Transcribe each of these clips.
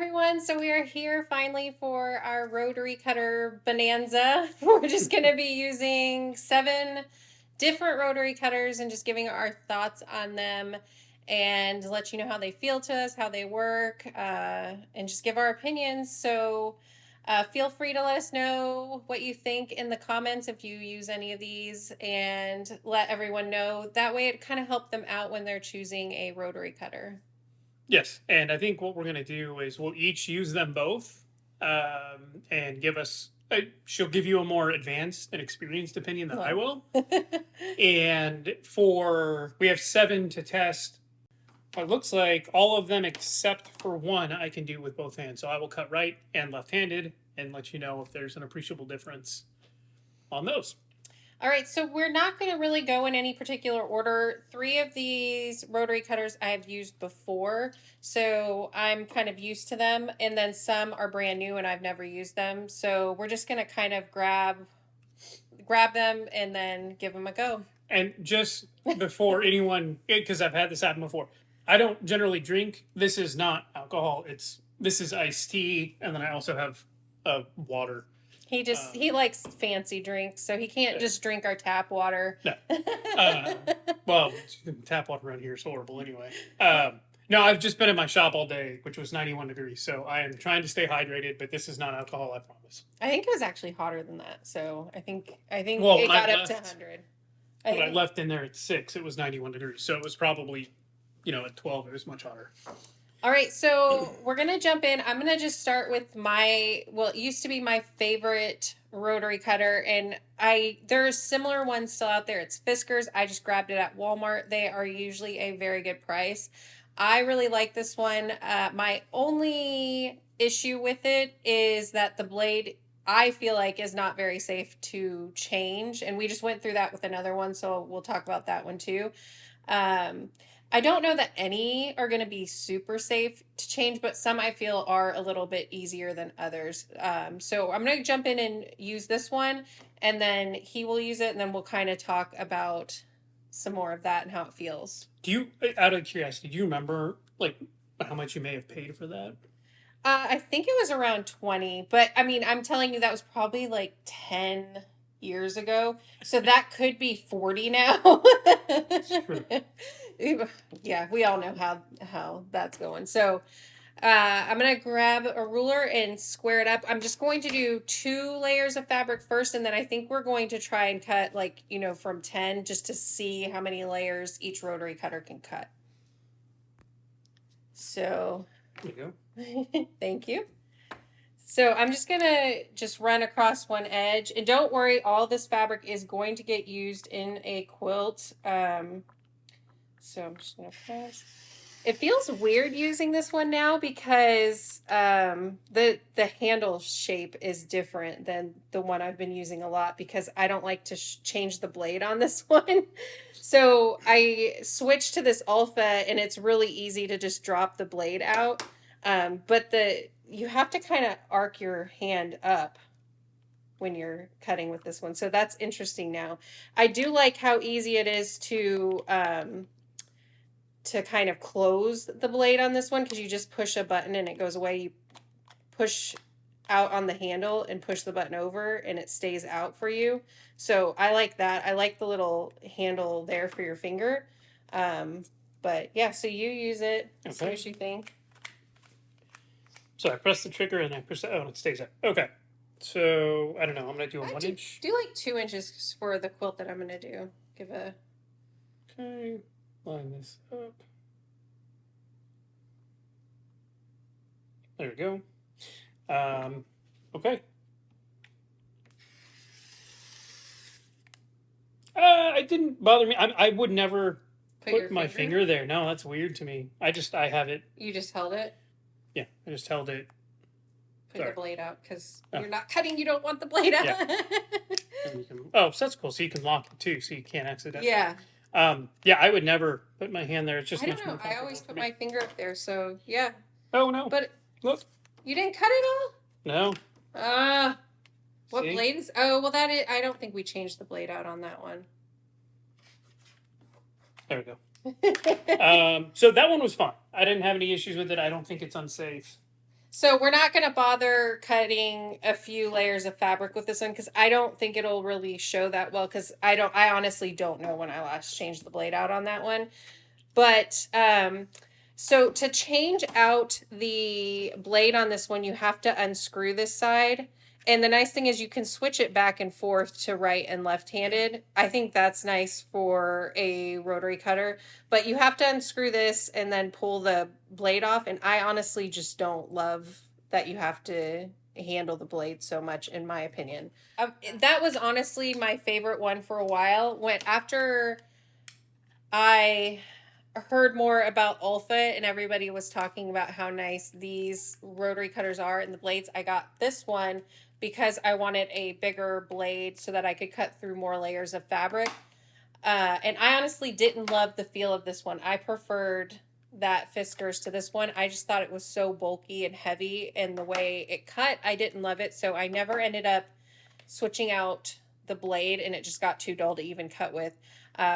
everyone. So we are here finally for our Rotary Cutter Bonanza. We're just going to be using 7 different rotary cutters and just giving our thoughts on them and let you know how they feel to us, how they work, and just give our opinions. So feel free to let us know what you think in the comments if you use any of these, and let everyone know. That way it kind of helps them out when they're choosing a rotary cutter. Yes, and I think what we're going to do is we'll each use them both, and give us. She'll give you a more advanced and experienced opinion than I will. And we have 7 to test. It looks like all of them except for one I can do with both hands. So I will cut right and left-handed and let you know if there's an appreciable difference on those. All right, so we're not going to really go in any particular order. 3 of these rotary cutters I have used before, so I'm kind of used to them. And then some are brand new and I've never used them. So we're just going to kind of grab them and then give them a go. And just before anyone, because I've had this happen before, I don't generally drink. This is not alcohol. This is iced tea, and then I also have water. He likes fancy drinks, so he can't just drink our tap water. No. Well, tap water around here is horrible anyway. No, I've just been in my shop all day, which was 91 degrees, so I am trying to stay hydrated, but this is not alcohol, I promise. I think it was actually hotter than that, so I think it got up to 100. When I left in there at 6, it was 91 degrees, so it was probably, at 12, it was much hotter. All right, so we're going to jump in. I'm going to just start with it used to be my favorite rotary cutter, and there's similar ones still out there. It's Fisker's. I just grabbed it at Walmart. They are usually a very good price. I really like this one. My only issue with it is that the blade, I feel like, is not very safe to change, and we just went through that with another one, so we'll talk about that one too. I don't know that any are going to be super safe to change, but some I feel are a little bit easier than others. So I'm going to jump in and use this one, and then he will use it, and then we'll kind of talk about some more of that and how it feels. Out of curiosity, do you remember how much you may have paid for that? I think it was around 20, but I mean, I'm telling you, that was probably like 10 years ago. So that could be 40 now. Yeah, we all know how that's going. So I'm going to grab a ruler and square it up. I'm just going to do 2 layers of fabric first, and then I think we're going to try and cut from 10 just to see how many layers each rotary cutter can cut. So there you go. Thank you. So I'm just going to run across one edge. And don't worry, all this fabric is going to get used in a quilt. So I'm just going to press. It feels weird using this one now because the handle shape is different than the one I've been using a lot, because I don't like to change the blade on this one. So I switched to this Alpha, and it's really easy to just drop the blade out. But you have to kind of arc your hand up when you're cutting with this one. So that's interesting now. I do like how easy it is to kind of close the blade on this one, because you just push a button and it goes away. You push out on the handle and push the button over and it stays out for you. So I like that. I like the little handle there for your finger. But yeah, so you use it. Okay. See what you think. So I press the trigger and I push and it stays out. Okay. So I don't know. I'm going to do a 1 inch. Do like 2 inches for the quilt that I'm going to do. Okay. Line this up. There we go. Okay. It didn't bother me. I would never put my finger there. No, that's weird to me. I have it. You just held it? Yeah, I just held it. Put the blade out, because you're not cutting. You don't want the blade out. Yeah. So that's cool. So you can lock it too, so you can't accidentally. Yeah. Yeah, I would never put my hand there. It's just I don't know. I always put my finger up there, so yeah. Oh no! But look, you didn't cut it all? No. What blade is? Oh, well, I don't think we changed the blade out on that one. There we go. So that one was fine. I didn't have any issues with it. I don't think it's unsafe. So we're not going to bother cutting a few layers of fabric with this one because I don't think it'll really show that well because I honestly don't know when I last changed the blade out on that one. But so to change out the blade on this one, you have to unscrew this side. And the nice thing is you can switch it back and forth to right and left-handed. I think that's nice for a rotary cutter. But you have to unscrew this and then pull the blade off. And I honestly just don't love that you have to handle the blade so much, in my opinion. That was honestly my favorite one for a while. When after I heard more about Alpha and everybody was talking about how nice these rotary cutters are and the blades, I got this one because I wanted a bigger blade so that I could cut through more layers of fabric. And I honestly didn't love the feel of this one. I preferred that Fiskars to this one. I just thought it was so bulky and heavy, and the way it cut, I didn't love it. So I never ended up switching out the blade, and it just got too dull to even cut with.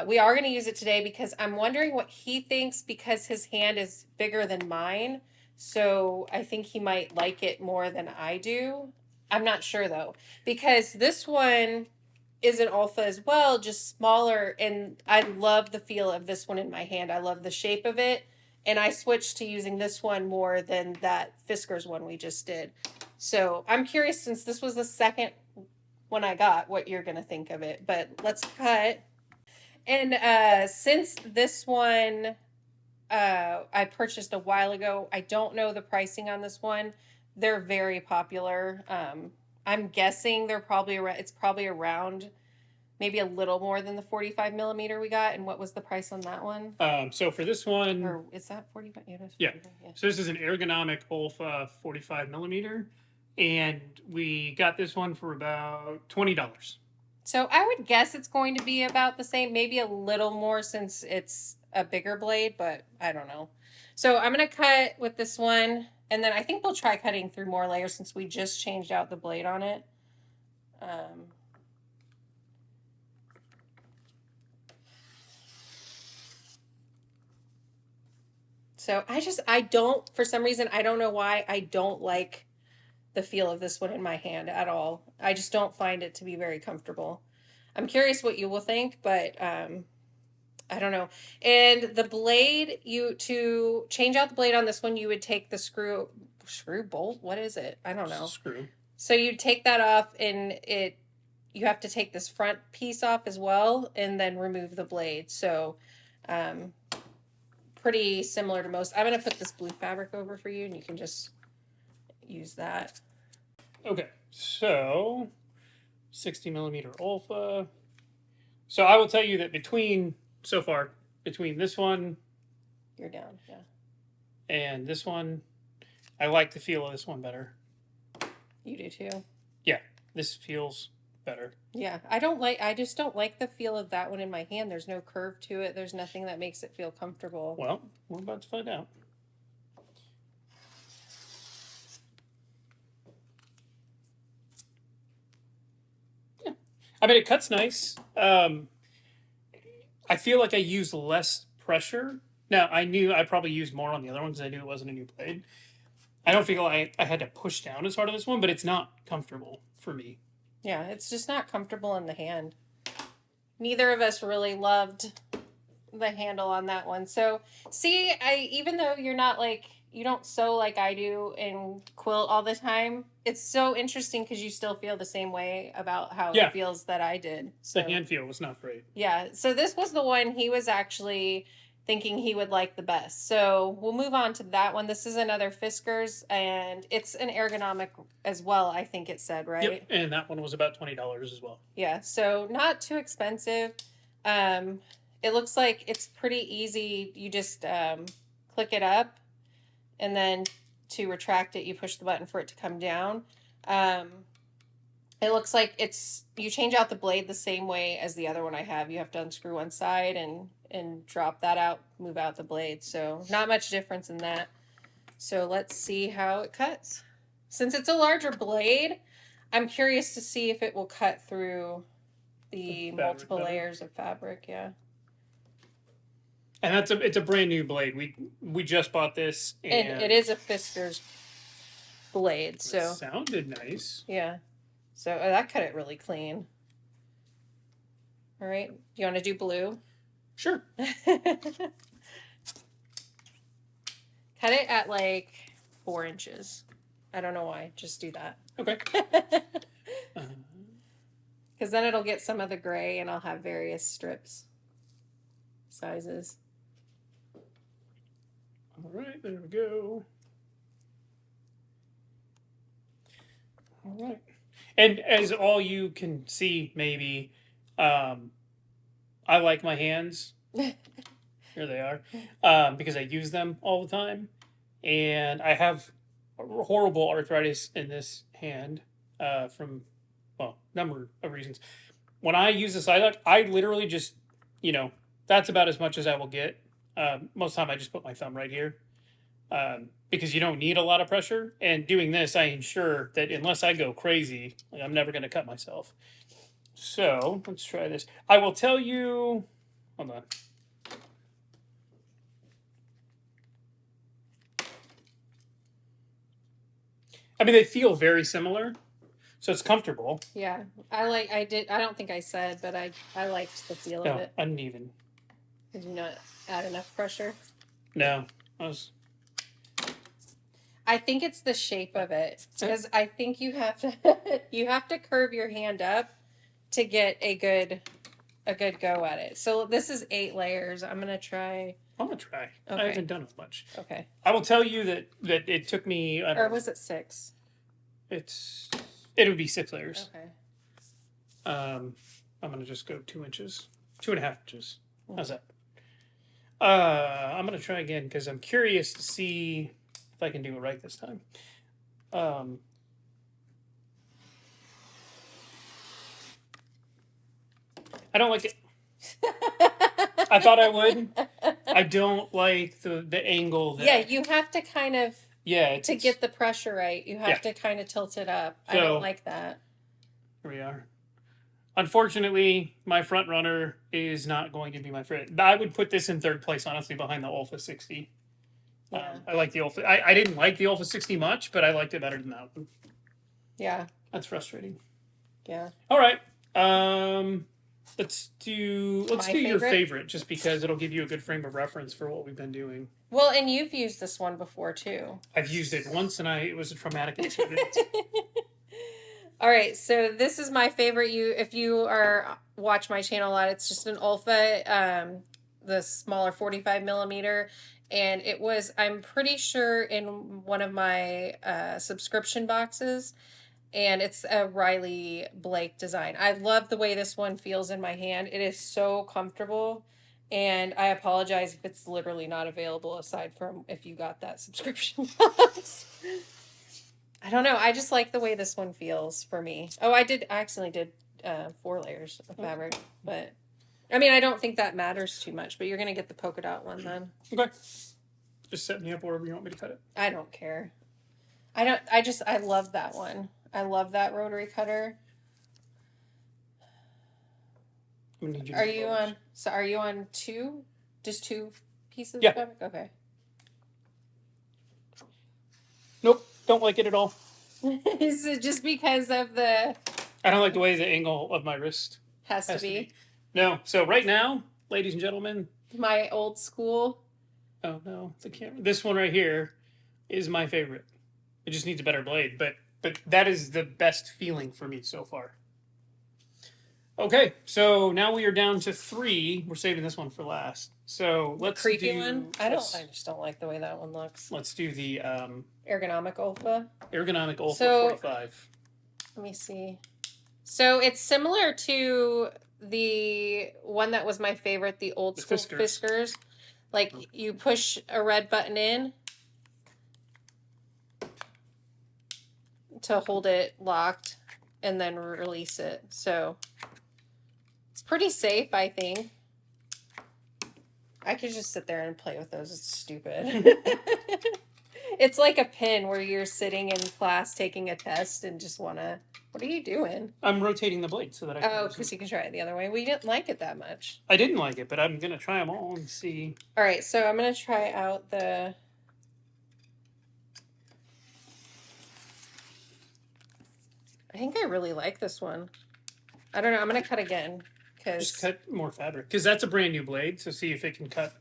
We are going to use it today because I'm wondering what he thinks because his hand is bigger than mine. So I think he might like it more than I do. I'm not sure though, because this one is an Alpha as well, just smaller. And I love the feel of this one in my hand. I love the shape of it. And I switched to using this one more than that Fiskars one we just did. So I'm curious, since this was the second one I got, what you're going to think of it. But let's cut. And since this one I purchased a while ago, I don't know the pricing on this one. They're very popular. I'm guessing they're probably around, it's probably around maybe a little more than the 45 millimeter we got. And what was the price on that one? So for this one, or is that 45? Yeah, it is 45. Yeah. So this is an ergonomic Olfa 45 millimeter, and we got this one for about $20. So I would guess it's going to be about the same, maybe a little more since it's a bigger blade, but I don't know. So I'm going to cut with this one, and then I think we'll try cutting through more layers since we just changed out the blade on it. So I don't, for some reason, I don't know why, I don't like the feel of this one in my hand at all. I just don't find it to be very comfortable. I'm curious what you will think, but I don't know. And the blade, to change out the blade on this one, you would take the screw bolt. What is it? I don't know. Screw. So you take that off, and you have to take this front piece off as well, and then remove the blade. So pretty similar to most. I'm going to put this blue fabric over for you, and you can just use that. Okay, so 60 millimeter Olfa. So I will tell you that between this one, you're down, yeah, and this one, I like the feel of this one better. You do too. Yeah, this feels better. Yeah, I just don't like the feel of that one in my hand. There's no curve to it. There's nothing that makes it feel comfortable. Well, we're about to find out. Yeah, I mean, it cuts nice. I feel like I use less pressure. Now, I knew I probably used more on the other one because I knew it wasn't a new blade. I don't feel like I had to push down as hard on this one, but it's not comfortable for me. Yeah, it's just not comfortable in the hand. Neither of us really loved the handle on that one. So, see, even though you're not like, you don't sew like I do and quilt all the time, it's so interesting because you still feel the same way about how it feels that I did. So the hand feel was not great. Yeah, so this was the one he was actually thinking he would like the best. So we'll move on to that one. This is another Fiskars, and it's an ergonomic as well, I think it said, right? Yep, and that one was about $20 as well. Yeah, so not too expensive. It looks like it's pretty easy. You just click it up, and then to retract it, you push the button for it to come down. It looks like you change out the blade the same way as the other one I have. You have to unscrew one side and drop that out, move out the blade. So not much difference in that. So let's see how it cuts. Since it's a larger blade, I'm curious to see if it will cut through the multiple layers of fabric. Yeah. And it's a brand new blade. We just bought this, and it is a Fiskars blade. That So sounded nice. yeah. So that cut it really clean. All right. Do you want to do blue? Sure. Cut it at like 4 inches. I don't know why. Just do that. Okay. Because then it'll get some of the gray and I'll have various strips sizes. All right, there we go. All right. And as all you can see, maybe, I like my hands. Here they are. Because I use them all the time. And I have horrible arthritis in this hand from, well, number of reasons. When I use this I literally just, that's about as much as I will get. Most of the time I just put my thumb right here. Because you don't need a lot of pressure. And doing this, I ensure that unless I go crazy, I'm never going to cut myself. So let's try this. I will tell you, hold on. I mean, they feel very similar, so it's comfortable. Yeah, I don't think I said, but I liked the feel of it. Uneven. Did you not add enough pressure? No, I think it's the shape of it, because I think you have to you have to curve your hand up to get a good go at it. So this is 8 layers. I'm gonna try. Okay. I haven't done it much. Okay. I will tell you that it took me. Or was it 6? It would be 6 layers. Okay. I'm gonna just go 2 inches, 2.5 inches. How's that? I'm gonna try again because I'm curious to see if I can do it right this time. I don't like it. I thought I would. I don't like the angle. Yeah, you have to kind of. Yeah. To get the pressure right, you have to kind of tilt it up. So, I don't like that. Here we are. Unfortunately, my front runner is not going to be my favorite. I would put this in 3rd place, honestly, behind the Olfa 60. Yeah. I like the Olfa. I didn't like the Olfa 60 much, but I liked it better than that one. Yeah. That's frustrating. Yeah. All right. Let's do your favorite, just because it'll give you a good frame of reference for what we've been doing. Well, and you've used this one before too. I've used it once, and it was a traumatic experience. All right, so this is my favorite. If you watch my channel a lot, it's just an Olfa, the smaller 45 millimeter, and it was, I'm pretty sure, in one of my subscription boxes. And it's a Riley Blake design. I love the way this one feels in my hand. It is so comfortable. And I apologize if it's literally not available aside from if you got that subscription box. I don't know. I just like the way this one feels for me. Oh, I accidentally did 4 layers of fabric. But, I mean, I don't think that matters too much. But you're going to get the polka dot one then. Okay. Just set me up wherever you want me to cut it. I don't care. I love that one. I love that rotary cutter. Are you on 2? Just 2 pieces of fabric? Okay. Nope, don't like it at all. Is it just because of the... I don't like the way the angle of my wrist has to be. No, so right now, ladies and gentlemen... My old school... Oh, no, the camera. This one right here is my favorite. It just needs a better blade, but that is the best feeling for me so far. Okay, so now we are down to 3. We're saving this one for last. So let's do... The creepy one? I just don't like the way that one looks. Let's do the... Ergonomic Olfa. Ergonomic Olfa 45. Let me see. So it's similar to the one that was my favorite, the old school Fiskars. Like, you push a red button in to hold it locked and then release it. So it's pretty safe, I think. I could just sit there and play with those. It's stupid. It's like a pin where you're sitting in class taking a test and just want to... What are you doing? I'm rotating the blade so that I can... Oh, because you can try it the other way. We didn't like it that much. I didn't like it, but I'm going to try them all and see. All right, so I'm going to try out the... I think I really like this one. I don't know. I'm going to cut again. Just cut more fabric. Because that's a brand new blade, so see if it can cut.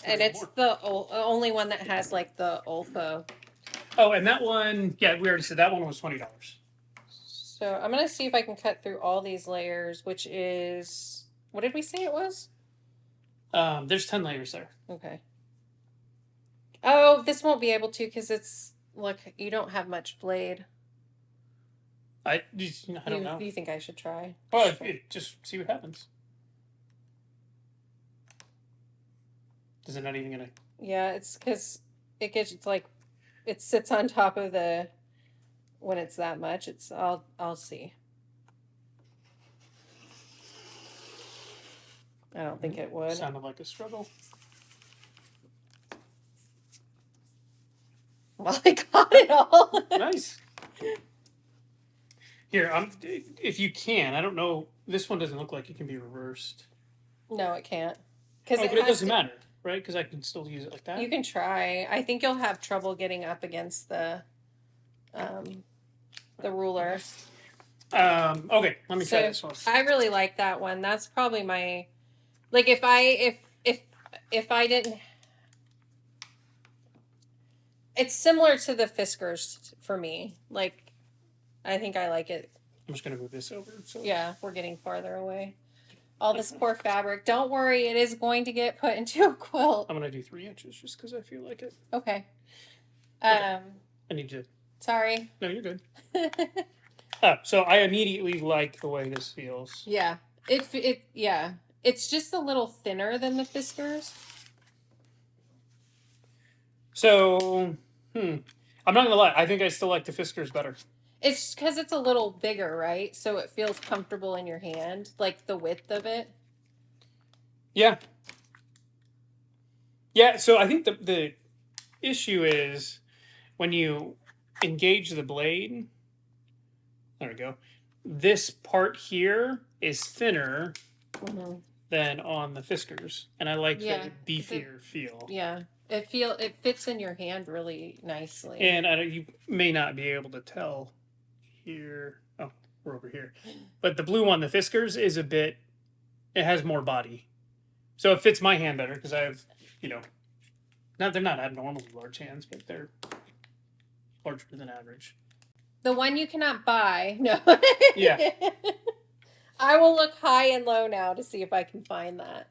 And it's the only one that has like the Ulfa. Oh, and that one, yeah, we already said that one was $20. So I'm going to see if I can cut through all these layers, which is, what did we say it was? There's 10 layers there. Okay. Oh, this won't be able to because it's, look, you don't have much blade. I don't know. Do you think I should try? Well, just see what happens. Is it not even gonna? Yeah, it's because it gets, it's like, it sits on top of the, when it's that much, it's, I'll see. I don't think it would. Sounded like a struggle. Well, I got it all. Nice. Here, if you can, I don't know. This one doesn't look like it can be reversed. No, it can't. But it doesn't matter, right? Because I can still use it like that. You can try. I think you'll have trouble getting up against the ruler. Okay, let me try this one. I really like that one. That's probably my, like, if I didn't. It's similar to the Fiskars for me. Like, I think I like it. I'm just gonna move this over. So. Yeah, we're getting farther away. All this poor fabric. Don't worry, it is going to get put into a quilt. I'm gonna do 3 inches just because I feel like it. Okay. I need to. Sorry. No, you're good. So I immediately like the way this feels. Yeah. Yeah. It's just a little thinner than the Fiskars. So, I'm not gonna lie. I think I still like the Fiskars better. It's because it's a little bigger, right? So it feels comfortable in your hand, like the width of it. Yeah. Yeah. So I think the issue is when you engage the blade. There we go. This part here is thinner than on the Fiskars, and I like the beefier feel. Yeah. It fits in your hand really nicely. And you may not be able to tell here. Oh, we're over here. But the blue one, the Fiskars, is a bit. It has more body, so it fits my hand better because I have, they're not abnormally large hands, but they're larger than average. The one you cannot buy. No. Yeah. I will look high and low now to see if I can find that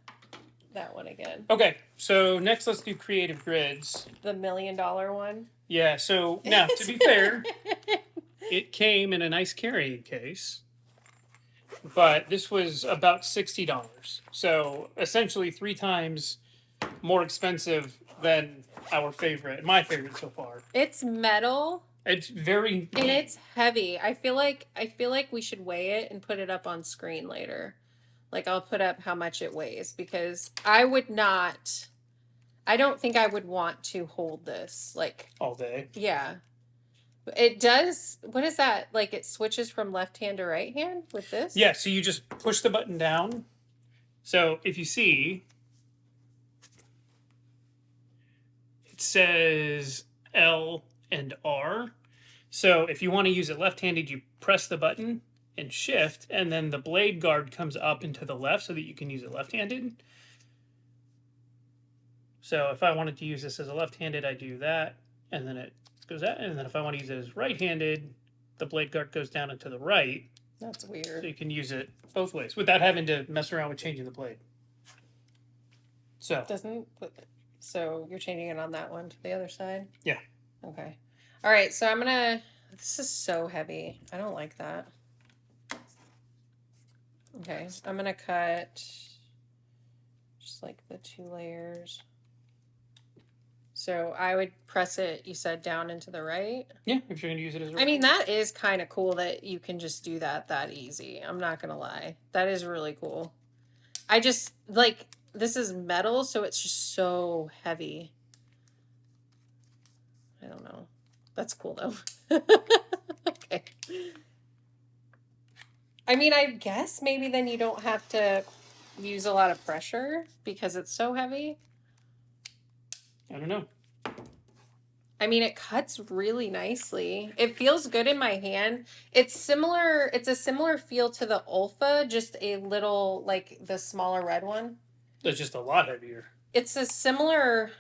one again. Okay, so next let's do creative grids. The $1 million one? Yeah, so now to be fair, it came in a nice carrying case, but this was about $60. So essentially 3 times more expensive than my favorite so far. It's metal. It's very and it's heavy. I feel like we should weigh it and put it up on screen later. Like, I'll put up how much it weighs because I don't think I would want to hold this like all day. Yeah. It does. What is that? Like, it switches from left hand to right hand with this? Yeah, so you just push the button down. So if you see, it says L and R. So if you want to use it left-handed, you press the button and shift, and then the blade guard comes up and to the left so that you can use it left-handed. So if I wanted to use this as a left-handed, I do that, and then it goes out. And then if I want to use it as right-handed, the blade guard goes down and to the right. That's weird. So you can use it both ways without having to mess around with changing the blade. So you're changing it on that one to the other side? Yeah. Okay. All right, so this is so heavy. I don't like that. Okay, I'm going to cut just like the 2 layers. So I would press it, you said, down into the right? Yeah, if you're going to use it as a I mean, that is kind of cool that you can just do that easy. I'm not going to lie. That is really cool. I just, like, this is metal, so it's just so heavy. I don't know. That's cool, though. Okay. I mean, I guess maybe then you don't have to use a lot of pressure because it's so heavy. I don't know. I mean, it cuts really nicely. It feels good in my hand. It's a similar feel to the Olfa, just a little like the smaller red one. That's just a lot heavier. It's a similar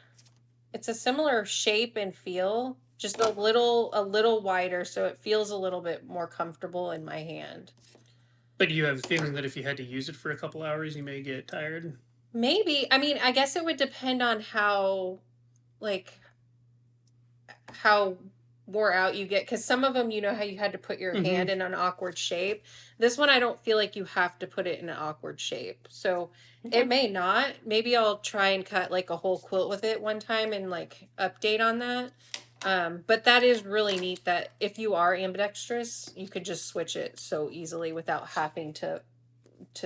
shape and feel, just a little wider, so it feels a little bit more comfortable in my hand. But you have the feeling that if you had to use it for a couple hours, you may get tired? Maybe. I mean, I guess it would depend on like, how wore out you get, because some of them, you know how you had to put your hand in an awkward shape. This one, I don't feel like you have to put it in an awkward shape, so it may not. Maybe I'll try and cut like a whole quilt with it one time and like update on that. But that is really neat that if you are ambidextrous, you could just switch it so easily without having to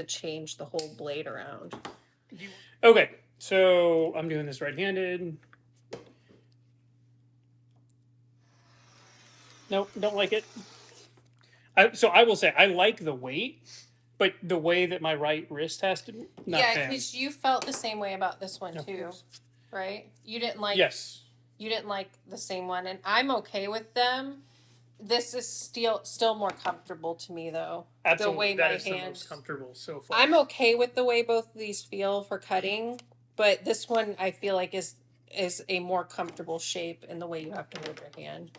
change the whole blade around. Okay, so I'm doing this right-handed. Nope, don't like it. So I will say I like the weight, but the way that my right wrist has to be, not Yeah, fan. because you felt the same way about this one too, right? You didn't like. Yes. You didn't like the same one, and I'm okay with them. This is still more comfortable to me though. Absolutely, The way that my is the hand. most comfortable so far. I'm okay with the way both of these feel for cutting, but this one I feel like is a more comfortable shape in the way you have to hold your hand.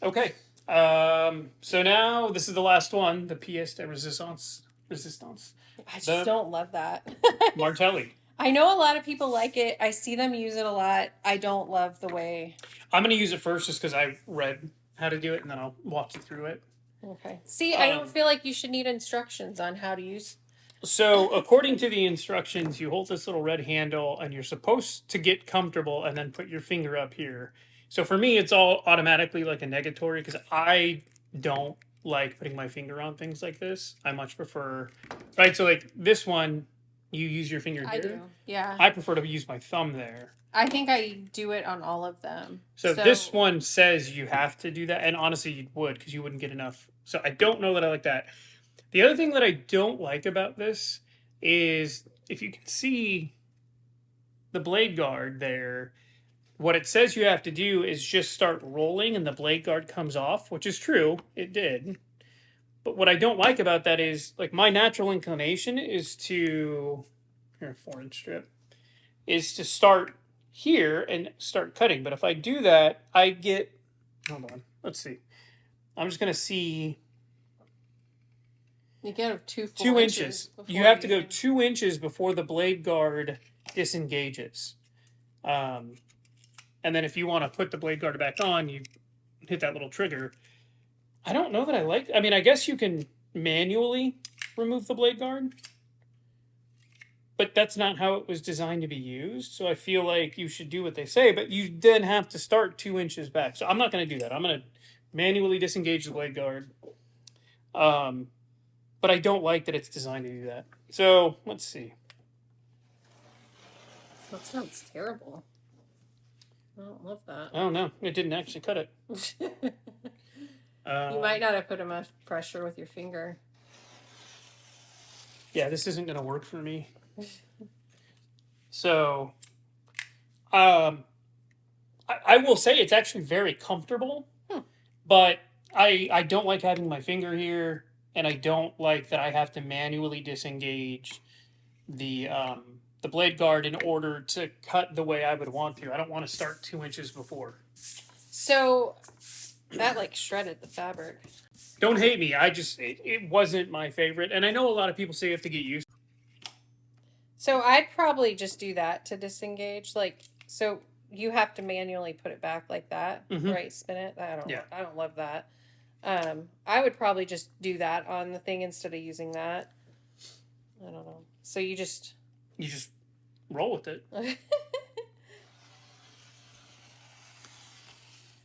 Okay. So now this is the last one, the pièce de résistance. I just don't love that. Martelli. I know a lot of people like it. I see them use it a lot. I don't love the way. I'm going to use it first just because I read how to do it, and then I'll walk you through it. Okay. See, I don't feel like you should need instructions on how to use. So, according to the instructions, you hold this little red handle, and you're supposed to get comfortable and then put your finger up here. So, for me, it's all automatically like a negatory because I don't like putting my finger on things like this. I much prefer, right? So, like this one, you use your finger here. I do, yeah. I prefer to use my thumb there. I think I do it on all of them. So this one says you have to do that, and honestly, you would because you wouldn't get enough. So I don't know that I like that. The other thing that I don't like about this is if you can see the blade guard there, what it says you have to do is just start rolling and the blade guard comes off, which is true, it did. But what I don't like about that is, like, my natural inclination is to, here, 4-inch strip, is to start here and start cutting. But if I do that, I get, hold on, let's see. I'm just going to see. You get 2 inches. You have to go 2 inches before the blade guard disengages. And then if you want to put the blade guard back on, you hit that little trigger. I don't know that I like, I mean, I guess you can manually remove the blade guard, but that's not how it was designed to be used. So I feel like you should do what they say, but you then have to start 2 inches back. So I'm not going to do that. I'm going to manually disengage the blade guard. But I don't like that it's designed to do that. So let's see. That sounds terrible. I don't love that. Oh no, it didn't actually cut it. You might not have put enough pressure with your finger. Yeah, this isn't going to work for me. So, I will say it's actually very comfortable, but I don't like having my finger here, and I don't like that I have to manually disengage the blade guard in order to cut the way I would want to. I don't want to start 2 inches before. So that like shredded the fabric. Don't hate me. It wasn't my favorite, and I know a lot of people say you have to get used. So I'd probably just do that to disengage. Like, so you have to manually put it back like that, right? Spin it. I don't love that. I would probably just do that on the thing instead of using that. I don't know. So you just roll with it.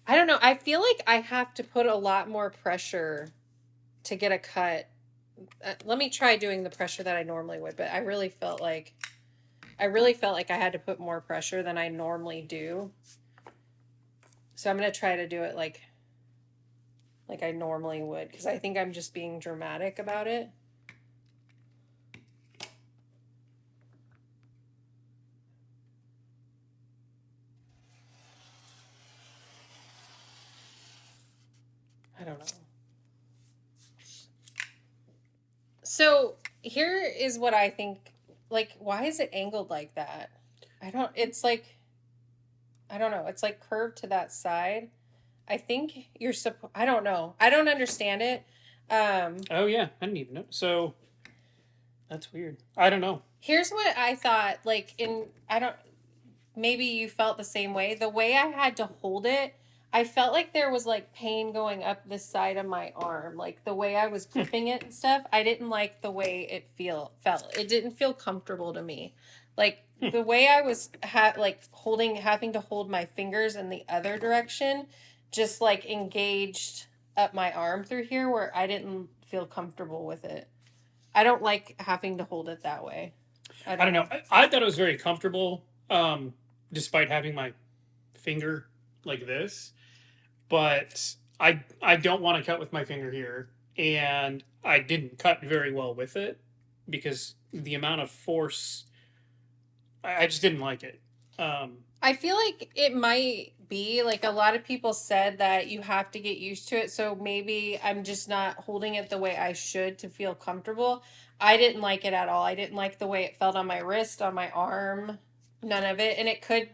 I don't know. I feel like I have to put a lot more pressure to get a cut. Let me try doing the pressure that I normally would, but I really felt like I had to put more pressure than I normally do. So I'm going to try to do it like I normally would, because I think I'm just being dramatic about it. I don't know. So here is what I think. Like, why is it angled like that? It's like, I don't know. It's like curved to that side. I think I don't know. I don't understand it. Oh yeah, I didn't even know. So that's weird. I don't know. Here's what I thought. Like, I don't, maybe you felt the same way. The way I had to hold it, I felt like there was like pain going up the side of my arm. Like the way I was gripping it and stuff, I didn't like the way it felt. It didn't feel comfortable to me. Like the way I was having to hold my fingers in the other direction, just like engaged up my arm through here where I didn't feel comfortable with it. I don't like having to hold it that way. I don't know. I thought it was very comfortable, despite having my finger like this. But I don't want to cut with my finger here, and I didn't cut very well with it because the amount of force, I just didn't like it. I feel like it might be like a lot of people said that you have to get used to it. So maybe I'm just not holding it the way I should to feel comfortable. I didn't like it at all. I didn't like the way it felt on my wrist, on my arm, none of it. And it could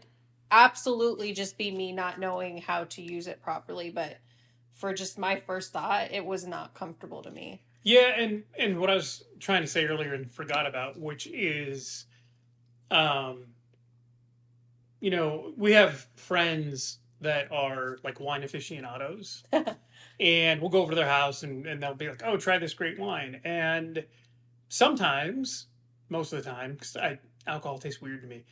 absolutely just be me not knowing how to use it properly. But for just my first thought, it was not comfortable to me. Yeah, and what I was trying to say earlier and forgot about, which is, um, we have friends that are like wine aficionados, and we'll go over to their house and they'll be like, "Oh, try this great wine." And sometimes, most of the time, because alcohol tastes weird to me.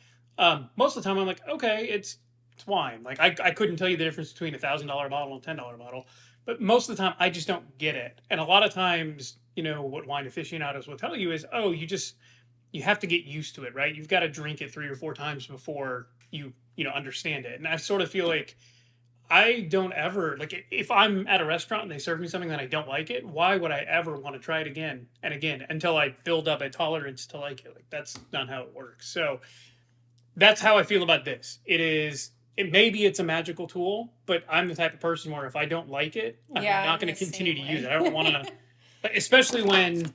Most of the time, I'm like, okay, it's wine. Like I couldn't tell you the difference between $1,000 bottle and $10 bottle, but most of the time, I just don't get it. And a lot of times, what wine aficionados will tell you is, oh, you have to get used to it, right? You've got to drink it 3 or 4 times before you understand it. And I sort of feel like I don't ever like if I'm at a restaurant and they serve me something that I don't like it, why would I ever want to try it again and again until I build up a tolerance to like it? Like that's not how it works. So that's how I feel about this. Maybe it's a magical tool, but I'm the type of person where if I don't like it, I'm not going to continue to use it. I don't want to, especially when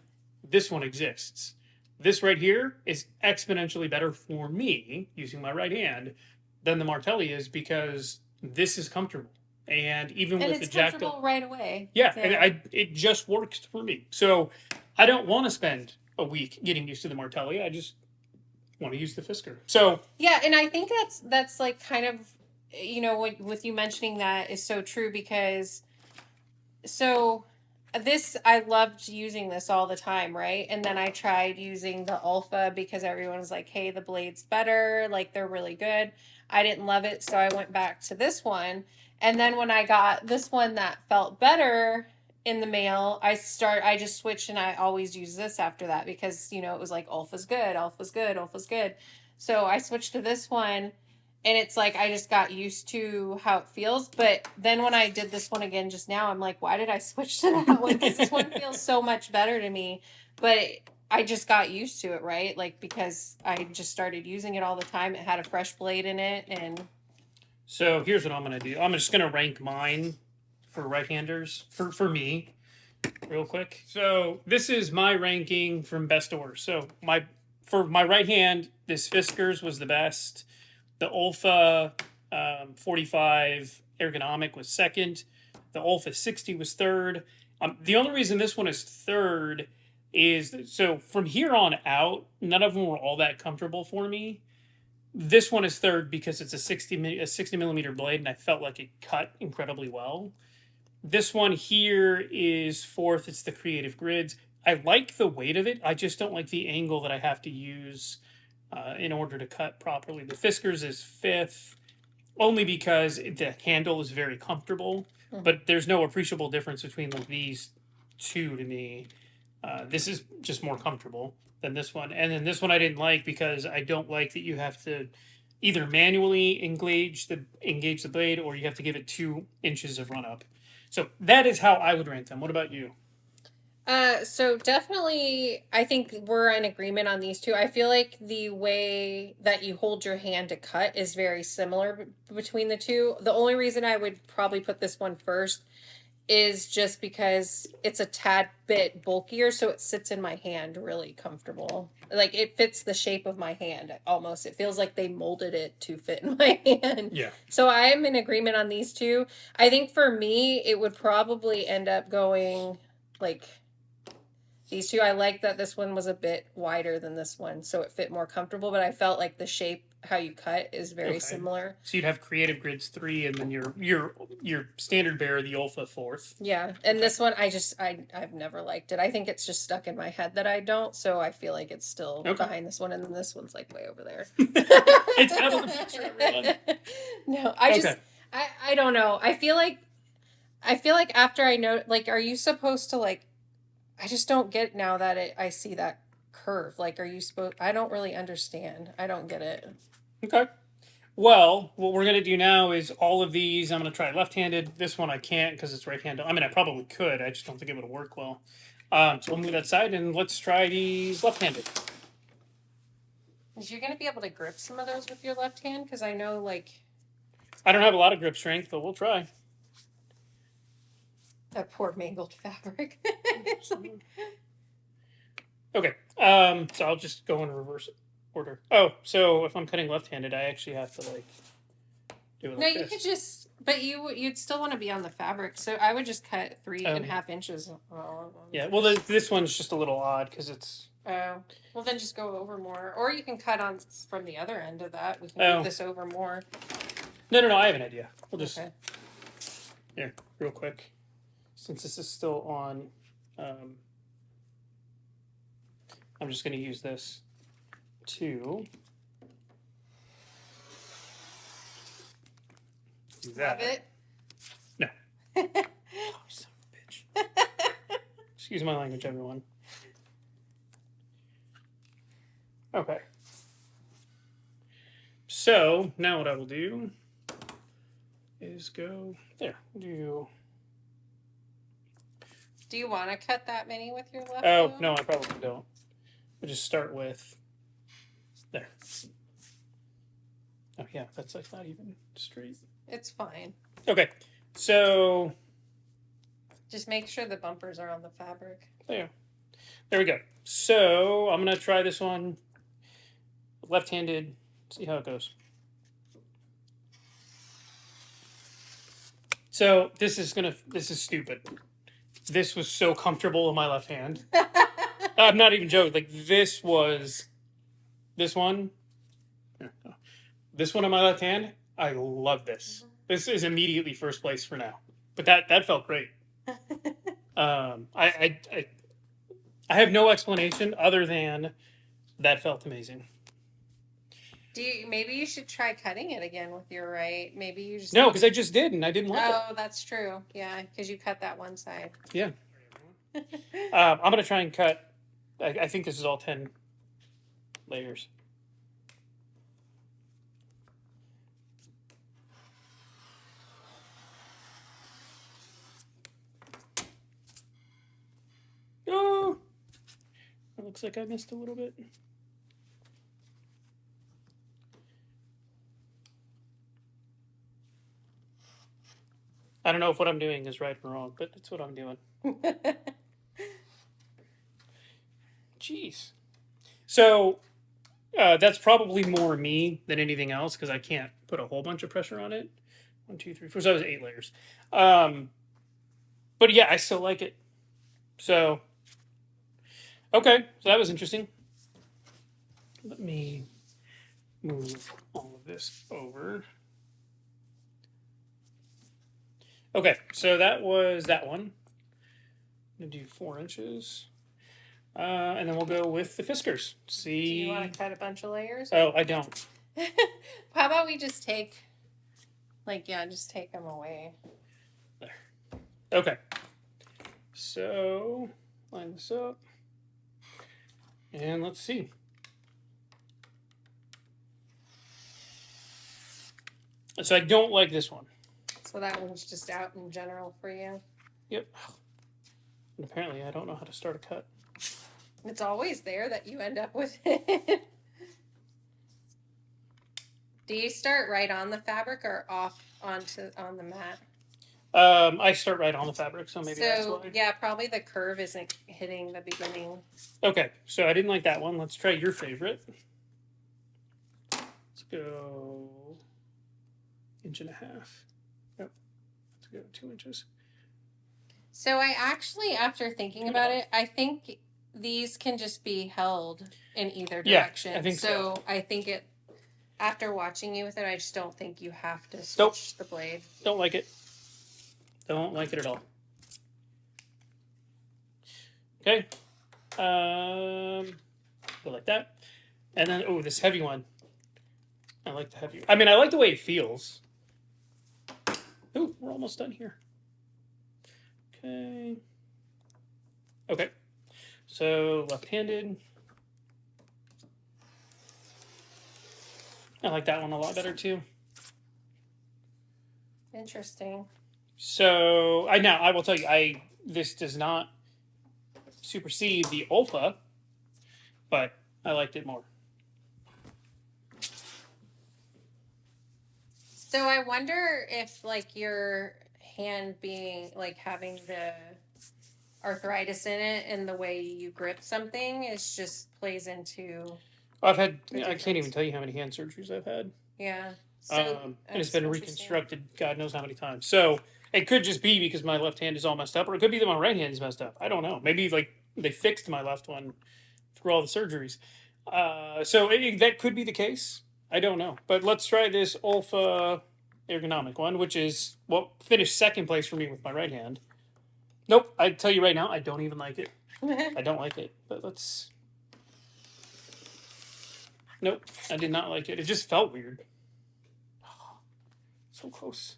this one exists. This right here is exponentially better for me using my right hand than the Martelli is because this is comfortable. And even with the jacked comfortable right away. yeah, and it just works for me. So I don't want to spend a week getting used to the Martelli. I just want to use the Fisker. So yeah, and I think that's like kind of with you mentioning that is so true because so this I loved using this all the time, right? And then I tried using the Alpha because everyone was like, "Hey, the blade's better, like they're really good." I didn't love it, so I went back to this one. And then when I got this one that felt better in the mail, I just switched and I always use this after that because, it was like Alpha's good, Alpha's good, Alpha's good. So I switched to this one and it's like I just got used to how it feels. But then when I did this one again just now, I'm like, why did I switch to that one? Because this one feels so much better to me. But I just got used to it, right? Like because I just started using it all the time. It had a fresh blade in it, and so here's what I'm gonna do. I'm just gonna rank mine for right-handers for me, real quick. So this is my ranking from best to worst. So for my right hand, this Fiskars was the best. The Olfa 45 ergonomic was second. The Olfa 60 was third. The only reason this one is third is so from here on out, none of them were all that comfortable for me. This one is third because it's a 60 millimeter blade, and I felt like it cut incredibly well. This one here is fourth. It's the Creative Grids. I like the weight of it. I just don't like the angle that I have to use in order to cut properly. The Fiskars is fifth, only because the handle is very comfortable, but there's no appreciable difference between like these two to me. This is just more comfortable than this one. And then this one I didn't like because I don't like that you have to either manually engage the blade or you have to give it 2 inches of run up. So that is how I would rank them. What about you? So definitely, I think we're in agreement on these two. I feel like the way that you hold your hand to cut is very similar between the two. The only reason I would probably put this one first is just because it's a tad bit bulkier, so it sits in my hand really comfortable. Like it fits the shape of my hand almost. It feels like they molded it to fit in my hand. Yeah. So I am in agreement on these two. I think for me, it would probably end up going like these two. I like that this one was a bit wider than this one, so it fit more comfortable, but I felt like the shape, how you cut, is very similar. So you'd have Creative Grids 3 and then your standard bearer, the Olfa 4th. Yeah, and this one I've never liked it. I think it's just stuck in my head that I don't, so I feel like it's still behind this one, and then this one's like way over there. It's out of the picture, everyone. No, I don't know. I feel like after I know, like, are you supposed to like? I just don't get now that I see that curve. Like, are you supposed? I don't really understand. I don't get it. Okay. Well, what we're going to do now is all of these, I'm going to try left-handed. This one I can't because it's right-handed. I mean, I probably could. I just don't think it would work well. So we'll move that side and let's try these left-handed. Is you going to be able to grip some of those with your left hand? Because I know, like... I don't have a lot of grip strength, but we'll try. That poor mangled fabric. It's like... Okay. So I'll just go in reverse order. Oh, so if I'm cutting left-handed, I actually have to, like, do it No, like you this. could just... But you'd still want to be on the fabric, so I would just cut 3.5 inches. Yeah, well, this one's just a little odd because it's... Oh, well then just go over more. Or you can cut on from the other end of that. We can move this over more. No, I have an idea. We'll just... Okay. Here, real quick. Since this is still on... I'm just going to use this to... do that. Love it? No. Oh, son of a bitch. Excuse my language, everyone. Okay. So, now what I will do is go there. Do you want to cut that many with your left? Oh, no, I probably don't. We'll just start with there. Oh, yeah, that's like not even straight. It's fine. Okay, so just make sure the bumpers are on the fabric. There we go. So I'm gonna try this one left-handed, see how it goes. So this is stupid. This was so comfortable in my left hand. I'm not even joking. Like this one in my left hand. I love this. This is immediately first place for now. But that felt great. I have no explanation other than that felt amazing. Maybe you should try cutting it again with your right. Maybe you just... No, because I just did and I didn't like it. Oh, that's true. Yeah, because you cut that one side. Yeah. I'm going to try and cut... I think this is all 10 layers. Oh! It looks like I missed a little bit. I don't know if what I'm doing is right or wrong, but it's what I'm doing. Jeez. So, that's probably more me than anything else because I can't put a whole bunch of pressure on it. 1, 2, 3, 4. So that was 8 layers. But yeah, I still like it. So, okay. So that was interesting. Let me move all of this over. Okay, so that was that one. I'm going to do 4 inches. And then we'll go with the Fiskars. See. Do you want to cut a bunch of layers? Oh, I don't. How about we just take, just take them away. There. Okay. So, line this up. And let's see. So I don't like this one. So that one's just out in general for you? Yep. And apparently I don't know how to start a cut. It's always there that you end up with it. Do you start right on the fabric or off on the mat? I start right on the fabric, so maybe that's So why. yeah, probably the curve isn't hitting the beginning. Okay, so I didn't like that one. Let's try your favorite. Let's go 1.5 inches. Yep, let's go 2 inches. So I actually, after thinking about it, I think these can just be held in either direction. Yeah, I think so. I think it. After watching you with it, I just don't think you have to Nope. switch the blade. Don't like it. Don't like it at all. Okay. Go like that. And then, oh, this heavy one. I like the heavy. I mean, I like the way it feels. Ooh, we're almost done here. Okay. Okay. So left-handed. I like that one a lot better too. Interesting. So I will tell you, this does not supersede the Olfa, but I liked it more. So I wonder if like your hand being like having the arthritis in it and the way you grip something is just plays into. I can't even tell you how many hand surgeries I've had. Yeah. And it's been reconstructed God knows how many times. So it could just be because my left hand is all messed up, or it could be that my right hand is messed up. I don't know. Maybe like they fixed my left one through all the surgeries. That could be the case. I don't know. But let's try this Olfa ergonomic one, which is what finished second place for me with my right hand. Nope, I tell you right now, I don't even like it. I don't like it. But let's. Nope, I did not like it. It just felt weird. So close.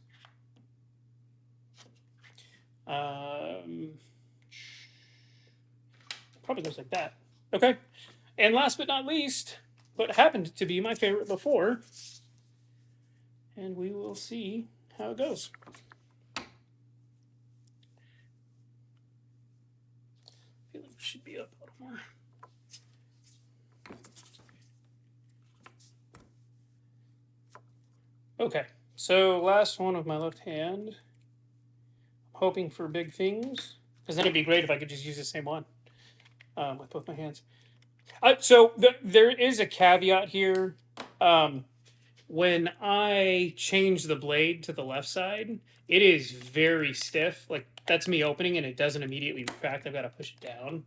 Probably goes like that. Okay. And last but not least, what happened to be my favorite before. And we will see how it goes. I feel like it should be up a little more. Okay, so last one with my left hand. I'm hoping for big things, because then it'd be great if I could just use the same one with both my hands. There is a caveat here. When I change the blade to the left side, it is very stiff. Like, that's me opening and it doesn't immediately retract. I've got to push it down.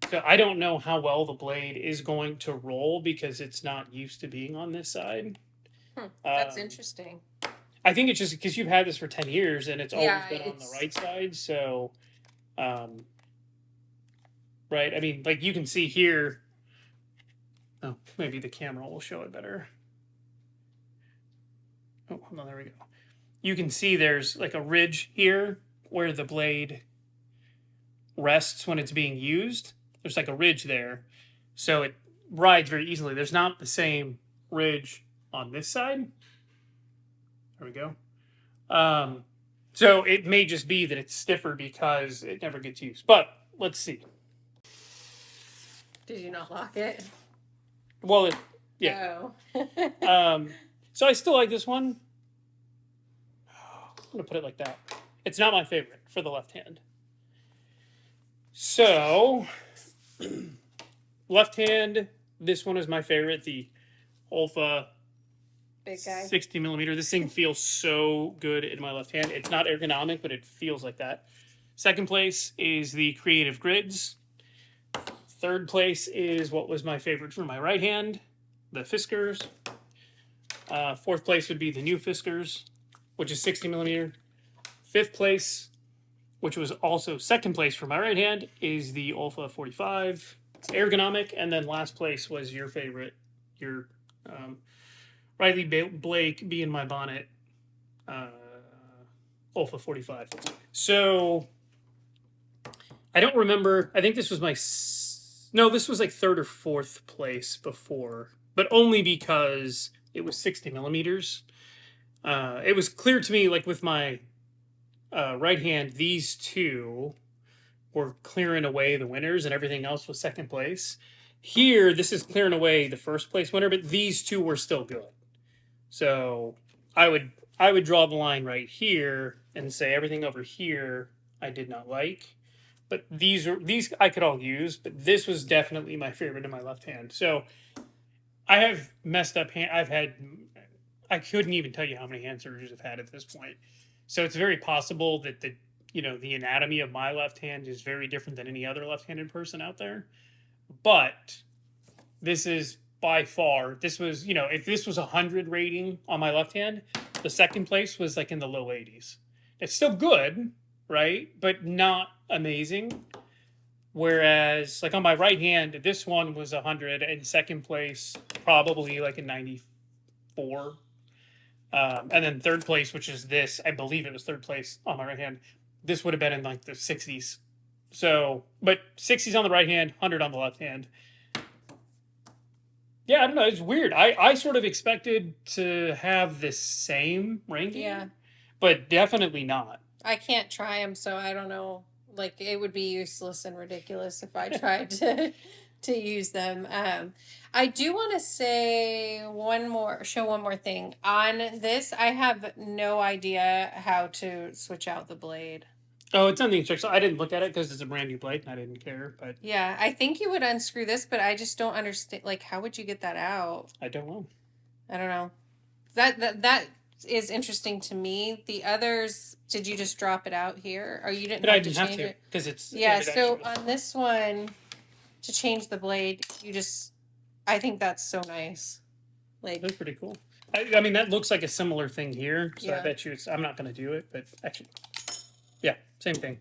So I don't know how well the blade is going to roll because it's not used to being on this side. That's interesting. I think it's just because you've had this for 10 years and it's always been on the right side. So, right. I mean, like you can see here. Oh, maybe the camera will show it better. Oh, hold on. There we go. You can see there's like a ridge here where the blade rests when it's being used. There's like a ridge there. So it rides very easily. There's not the same ridge on this side. There we go. So it may just be that it's stiffer because it never gets used. But let's see. Did you not lock it? Well, yeah. Oh. So I still like this one. I'm going to put it like that. It's not my favorite for the left hand. So, left hand, this one is my favorite. The Olfa Big guy. 60 millimeter. This thing feels so good in my left hand. It's not ergonomic, but it feels like that. Second place is the Creative Grids. Third place is what was my favorite for my right hand, the Fiskars. Fourth place would be the new Fiskars, which is 60 millimeter. Fifth place, which was also second place for my right hand, is the Olfa 45. It's ergonomic. And then last place was your favorite, your Riley Blake Be in My Bonnet Olfa 45. So I don't remember. I think this was this was like third or fourth place before, but only because it was 60 millimeters. It was clear to me, like with my right hand, these two were clearing away the winners and everything else was second place. Here, this is clearing away the first place winner, but these two were still good. So I would draw the line right here and say everything over here I did not like. But these I could all use, but this was definitely my favorite in my left hand. So I have messed up hand. I couldn't even tell you how many hand surgeries I've had at this point. So it's very possible that the anatomy of my left hand is very different than any other left-handed person out there. But this is by far, this was, if this was 100 rating on my left hand, the second place was like in the low 80s. It's still good, right? But not amazing. Whereas, like on my right hand, this one was 100, and second place probably like a 94. And then third place, which is this, I believe it was third place on my right hand. This would have been in like the 60s. So, but 60s on the right hand, 100 on the left hand. Yeah, I don't know. It's weird. I sort of expected to have this same ranking. Yeah. But definitely not. I can't try them, so I don't know. Like, it would be useless and ridiculous if I tried to use them. I do want to show one more thing. On this, I have no idea how to switch out the blade. Oh, it's on the instructions. I didn't look at it because it's a brand new blade and I didn't care. But yeah, I think you would unscrew this, but I just don't understand. Like, how would you get that out? I don't know. I don't know. That is interesting to me. The others, did you just drop it out here, or you didn't? But have I didn't to change have to it? because it's Yeah. So on this one, to change the blade, I think that's so nice. Like, that's pretty cool. I mean, that looks like a similar thing here. So yeah. I bet you I'm not going to do it, but actually, yeah, same thing.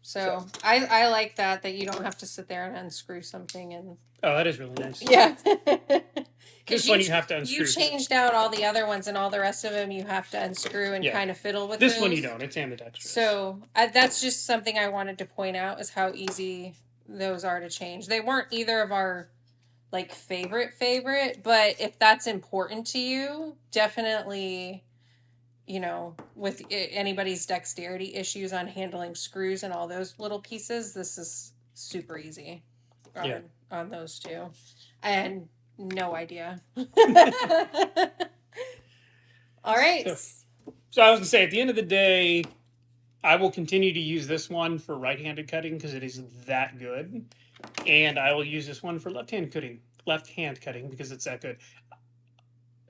So I like that you don't have to sit there and unscrew something and. Oh, that is really nice. Yeah. This one you have to unscrew. You changed out all the other ones, and all the rest of them you have to unscrew and kind of fiddle with. This one you don't. It's ambidextrous. So that's just something I wanted to point out, is how easy those are to change. They weren't either of our like favorite, but if that's important to you, definitely, with anybody's dexterity issues on handling screws and all those little pieces, this is super easy on those two. And no idea. All right. So I was gonna say, at the end of the day, I will continue to use this one for right-handed cutting because it is that good, and I will use this one for left-hand cutting because it's that good.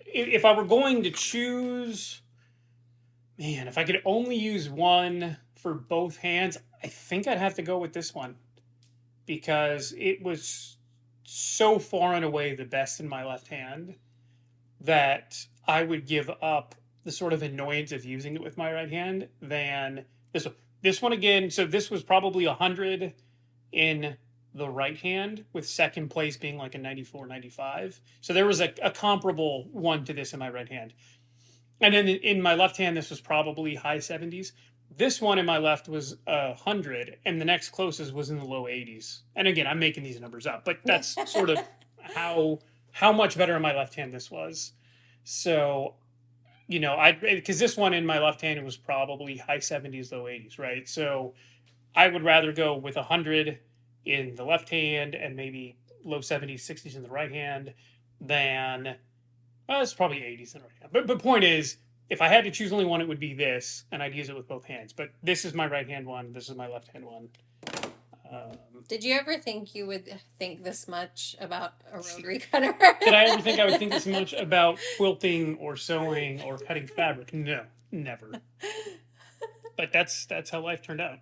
If I were going to choose, man, if I could only use one for both hands, I think I'd have to go with this one because it was so far and away the best in my left hand that I would give up the sort of annoyance of using it with my right hand than this one. This one again, so this was probably 100 in the right hand, with second place being like a 94, 95. So there was a comparable one to this in my right hand. And then in my left hand, this was probably high 70s. This one in my left was 100, and the next closest was in the low 80s. And again, I'm making these numbers up, but that's sort of how much better in my left hand this was. So, because this one in my left hand, it was probably high 70s, low 80s, right? So I would rather go with 100 in the left hand and maybe low 70s, 60s in the right hand than, well, it's probably 80s in the right hand. But the point is, if I had to choose only one, it would be this, and I'd use it with both hands. But this is my right hand one. This is my left hand one. Did you ever think you would think this much about a rotary cutter? Did I ever think I would think this much about quilting or sewing or cutting fabric? No, never. But that's how life turned out.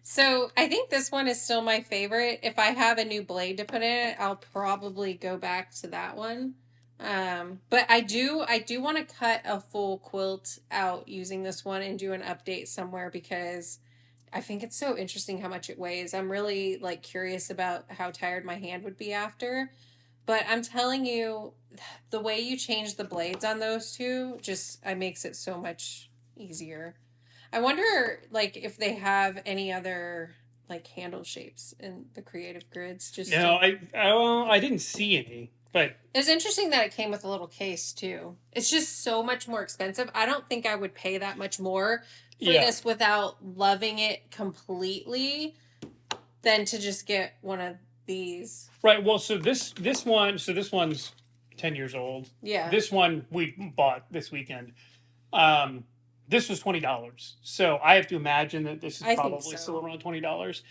So I think this one is still my favorite. If I have a new blade to put in it, I'll probably go back to that one. But I do want to cut a full quilt out using this one and do an update somewhere, because I think it's so interesting how much it weighs. I'm really curious about how tired my hand would be after. But I'm telling you, the way you change the blades on those two just makes it so much easier. I wonder if they have any other handle shapes in the creative grids. I didn't see any. But it's interesting that it came with a little case too. It's just so much more expensive. I don't think I would pay that much more for this without loving it completely than to just get one of these. Right. Well, so this one's 10 years old. Yeah. This one we bought this weekend. This was $20, so I have to imagine that this is I think probably so. still around $20.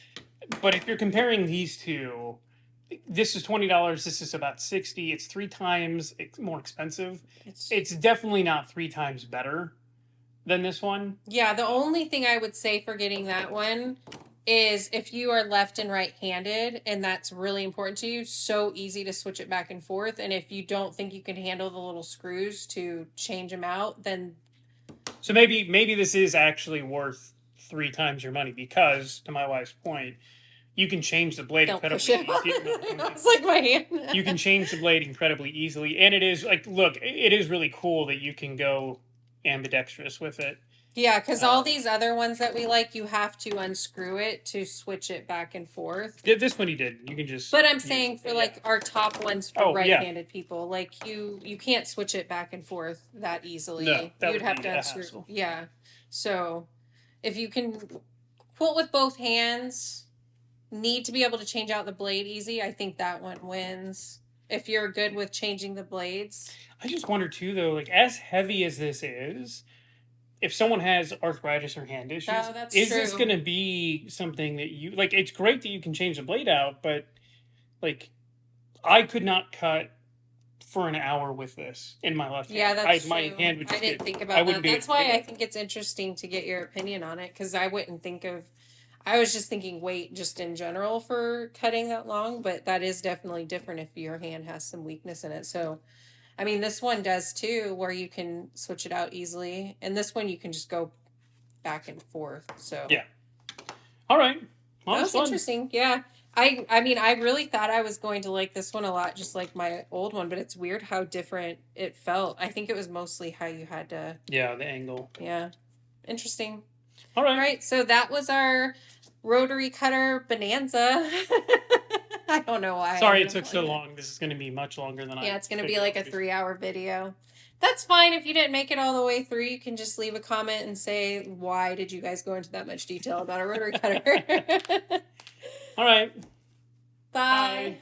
But if you're comparing these two, this is $20. This is about 60. It's 3 times more expensive. It's definitely not 3 times better than this one. Yeah, the only thing I would say for getting that one is if you are left and right handed and that's really important to you, so easy to switch it back and forth. And if you don't think you can handle the little screws to change them out, then So maybe this is actually worth 3 times your money because, to my wife's point, you can change the blade don't push incredibly it. easily. It's like my hand. You can change the blade incredibly easily, and it is like, look, it is really cool that you can go ambidextrous with it. Yeah, because all these other ones that we like, you have to unscrew it to switch it back and forth. This one you did. You can just. But I'm saying for like our top ones for right-handed people, like you can't switch it back and forth that easily. No, that You'd would have be to a unscrew. hassle. Yeah. So if you can quilt with both hands, need to be able to change out the blade easy, I think that one wins. If you're good with changing the blades. I just wonder too, though, like as heavy as this is, if someone has arthritis or hand issues, is this going to be something that you like? It's great that you can change the blade out, but like, I could not cut for an hour with this in my left hand. Yeah, that's true. My hand would just I didn't think about that. That's why I think it's interesting to get your opinion on it, because I wouldn't think of. I was just thinking weight just in general for cutting that long, but that is definitely different if your hand has some weakness in it. So, I mean, this one does too, where you can switch it out easily, and this one you can just go back and forth. So yeah. All right. Well, that was interesting. Yeah. I mean, I really thought I was going to like this one a lot, just like my old one, but it's weird how different it felt. I think it was mostly how you had to. Yeah, the angle. Yeah. Interesting. All right. All right. So that was our Rotary Cutter Bonanza. I don't know why. Sorry it took so long. This is going to be much longer than I. Yeah, it's going to be like a 3-hour video. That's fine. If you didn't make it all the way through, you can just leave a comment and say, why did you guys go into that much detail about a rotary cutter? All right. Bye.